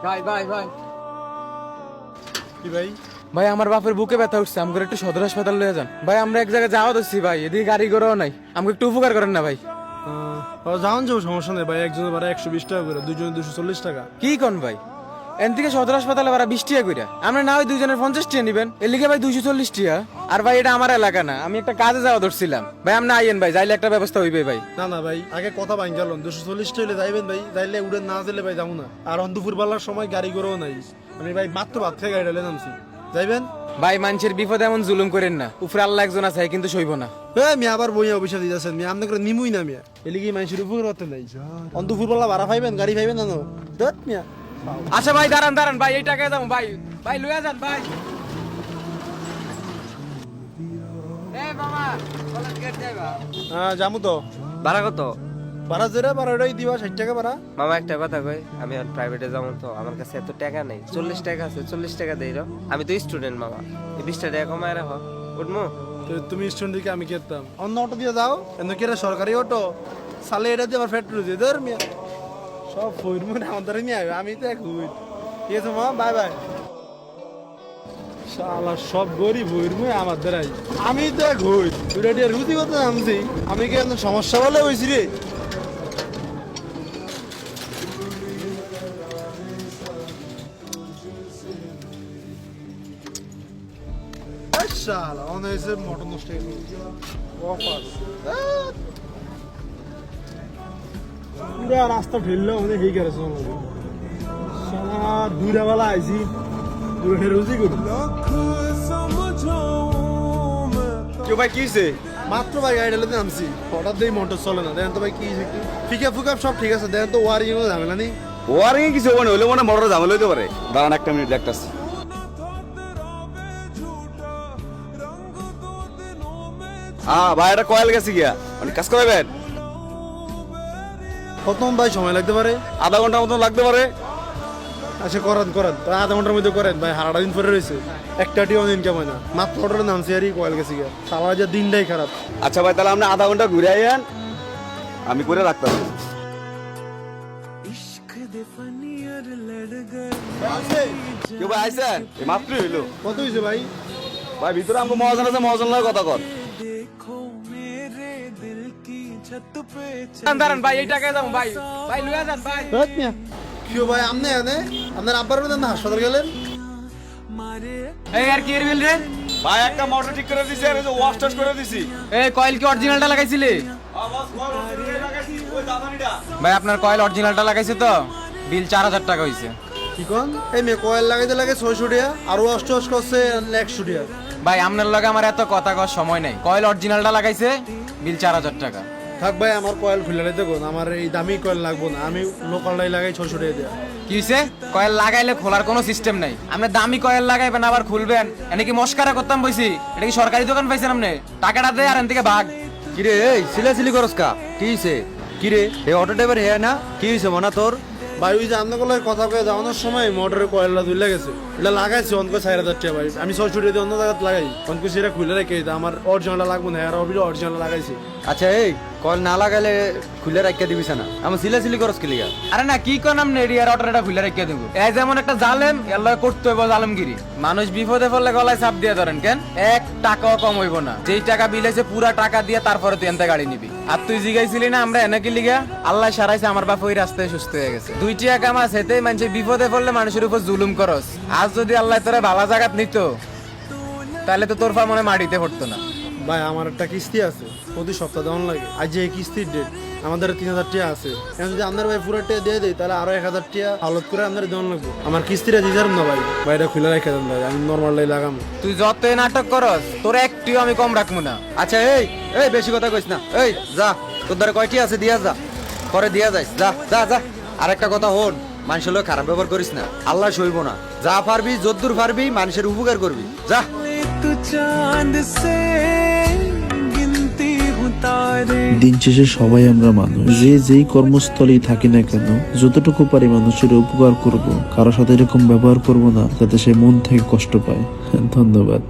ভাই ভাই ভাই কি ভাই? ভাই আমার বাপের বুকে ব্যথা উঠছে, আমাকে একটু সদর হাসপাতাল লয়ে যান ভাই। আমরা এক জায়গায় যাওয়া দছি ভাই, এদিকে গাড়ি ঘোড়াও নাই, আমাকে একটু উপকার করেন না ভাই। যাওয়ান যাবো, সমস্যা নেই ভাই। একজনের ভাড়া 120 টাকা করে, দুজনে 240 টাকা। কি কোন ভাই, এন থেকে সদর হাসপাতালে ভাড়া 20 টাকা কইরা, আমরা না হয় দুজনের 50 টাকা নিবেন, এর লিগে ভাই 240 টাকা। আর ভাই এটা আমার এলাকা না, আমি একটা কাজে যাওয়া ধরছিলাম ভাই। আপনি আইয়েন ভাই, যাইলে একটা ব্যবস্থা হইবে ভাই। না না ভাই, আগে কথা ভাঙ গেল 240 টাকা হলে যাইবেন ভাই, যাইলে উড়ে না যেলে ভাই যাবো না। আর দুপুর বেলার সময় গাড়ি ঘোড়াও নাই, আমি ভাই মাত্র ভাত থেকে গাড়ি ঢালে নামছি, যাইবেন? ভাই মানুষের বিপদে এমন জুলুম করেন না, উপরে আল্লাহ একজন আছে কিন্তু সইব না। মিয়া আবার বইয়া অফিসে দিতেছেন মিয়া, আপনি করে নিমুই না মিয়া, এলিগি মানুষের উপকার করতে নাই। দুপুর বেলা ভাড়া পাইবেন, গাড়ি পাইবেন না দত মিয়া। আচ্ছা ভাই দাঁড়ান দাঁড়ান ভাই, এই টাকায় যাবো ভাই, ভাই লইয়া যান ভাই। হ্যাঁ যাবো তো। ভাড়া কত? ভাড়া যেটা ভাড়া ওটাই দিবা, 60 টাকা ভাড়া। মামা একটা কথা কই, আমি এখন প্রাইভেটে যাবো তো, আমার কাছে এত টাকা নেই। 40 টাকা আছে, 40 টাকা দেই র। আমি তো স্টুডেন্ট মামা, এই 20 টাকা কমায় রাখো, উঠমু। তো তুমি স্টুডেন্ট দিকে আমি কেতাম, অন্য অটো দিয়ে যাও, এমন কি এটা সরকারি অটো, সালে এটা দিয়ে আবার পেট্রোল দিয়ে ধর মিয়া, সব ফইর মনে আমাদের নিয়ে আসবে। আমি তো এক হুই, ঠিক আছে মা, বাই বাই। শালা সব গরিব হইর মুই আমার দ্বারাই, আমি তো এক হই, তুই দিয়ে রুটি করতে নামছি, আমি কি এমন সমস্যা বলে হয়েছি রে? শালা অনেক এসে মটন নষ্ট হয়ে গেল, অফার পুরা রাস্তা ঠেললে অনেক হয়ে গেছে। শালা দুইটা বেলা আইছি, দুইটা রুজি করি। কেউ ভাই কি হয়েছে? মাত্র ভাই গাড়ি ঢেলে নামছি, হঠাৎ দিয়ে মোটর চলে না। দেখেন তো ভাই কি একটু ফিকা ফুকাপ সব ঠিক আছে, দেখেন তো ওয়ারিং এর ঝামেলা নেই। ওয়ারিং কিছু মনে হলে মনে মোটর ঝামেলা হইতে পারে। দাঁড়ান একটা মিনিট দেখতাছি। ভাই এটা কয়েল গেছে গিয়া, মানে কাজ করাবেন? প্রথম ভাই সময় লাগতে পারে, আধা ঘন্টার মতো লাগতে পারে। আচ্ছা করেন করেন, তাই আধা ঘন্টার মধ্যে করেন ভাই। হারাটা দিন পরে রয়েছে, একটা টিও ইনকাম হয় না, মাত্র অটোর নামছি আর কয়েল গেছে গিয়া, সারা যে দিনটাই খারাপ। আচ্ছা ভাই তাহলে আপনি আধা ঘন্টা ঘুরে আইয়েন, আমি করে রাখতাম। কেউ ভাই আইসেন? এই মাত্রই হইলো। কত হয়েছে ভাই? ভাই ভিতরে আমাকে মহাজন আছে, মহাজন লাগে কথা কর। দাঁড়ান দাঁড়ান ভাই, এই টাকায় যাবো ভাই, ভাই লইয়া যান ভাই। কি ভাই আপনি এনে আপনার আব্বার না হাসপাতাল গেলেন? এই আর কি এর বিল রে? ভাই একটা মোটর ঠিক করে দিছি, আর ওয়াশ টাশ করে দিছি। এই কয়েল কি অরিজিনালটা লাগাইছিলে? ভাই আপনার কয়েল অরিজিনালটা লাগাইছে তো, বিল 4000 টাকা হইছে। কি কোন? এই মেয়ে কয়েল লাগাইতে লাগে 600 টাকা, আর অষ্ট অষ্ট করছে 100 টাকা। ভাই আপনার লগে আমার এত কথা কওয়ার সময় নাই, কয়েল অরিজিনালটা লাগাইছে, বিল 4000 টাকা। থাক ভাই, আমার কয়েল খুলে দেখুন, আমার এই দামি কয়েল লাগবো না, আমি লোকালটাই লাগাই 600 টাকা দেয়া। কি হইছে? কয়েল লাগাইলে খোলার কোনো সিস্টেম নাই, আপনি দামি কয়েল লাগাইবেন আবার খুলবেন, এনে কি মস্কারা করতাম বইছি? এটা কি সরকারি দোকান পাইছেন আপনি? টাকাটা দে আর এন থেকে ভাগ। কিরে এই সিলাসিলি করস কা? কি হইছে? কিরে এই অটো ড্রাইভার হে না? কি হইছে মনা তোর? ভাই ওই যে আপনার কথা কয়ে যাওয়ানোর সময় মোটরের কয়েলটা ধুলে গেছে, এটা লাগাইছে অনক 4000 টাকা ভাই। আমি 600 টাকা দিয়ে অন্য জায়গায় লাগাই, অনক সেটা খুলে রেখে দিই, আমার অরিজিনালটা লাগবো না, আর অরিজিনাল লাগাইছে। আচ্ছা এই কল না লাগাইলে খুলে রাখিয়া দিবিস না, আমি সিলাসিলি করস কি লিগা? আরে না কি কোন আপনি এরিয়ার অটোটা খুলে রেখে দেব? এই যেমন একটা জালেম, এল্লা করতে হইব জালেমগিরি। মানুষ বিপদে পড়লে গলায় চাপ দিয়ে ধরেন কেন? 1 টাকাও কম হইব না, যেই টাকা বিল হইছে পুরা টাকা দিয়ে তারপরে তুই এনতে গাড়ি নিবি। আর তুই জিগাইছিলি না আমরা এনে কি লিগা? আল্লাহ সারাইছে আমার বাপ ওই রাস্তায় সুস্থ হয়ে গেছে। 2 টাকা কামা সেতেই মানুষের বিপদে পড়লে মানুষের উপর জুলুম করস। আজ যদি আল্লাহ তোরে ভালো জায়গাত নিত, তাহলে তো তোর পা মনে মাটিতে পড়তো না। ভাই আমার একটা কিস্তি আছে, প্রতি সপ্তাহে দেওয়ান লাগে। আজ যে কিস্তির ডেট, আমাদের 3000 টাকা আছে। এখন যদি আপনার ভাই পুরো টাকা দিয়ে দেয়, তাহলে আরো 1000 টাকা হালত করে আপনার দেওয়ান লাগবে। আমার কিস্তিটা দিতে না ভাই, ভাইটা খুলে রেখে দেন ভাই, আমি নর্মাল লাগাম। তুই যতই নাটক করস, তোর একটিও আমি কম রাখবো না। আচ্ছা এই এই বেশি কথা কইস না, এই যা তোর দ্বারা কয়টি আছে দিয়া যা, পরে দিয়া যাইস, যা যা যা। আর একটা কথা হন, মানুষের লোক খারাপ ব্যবহার করিস না, আল্লাহ সইব না। যা পারবি যদ্দূর পারবি মানুষের উপকার করবি, যা। দিন শেষে সবাই আমরা মানুষ, যে যেই কর্মস্থলেই থাকি না কেন যতটুকু পারি মানুষের উপকার করব, কারোর সাথে এরকম ব্যবহার করব না যাতে সে মন থেকে কষ্ট পায়। ধন্যবাদ।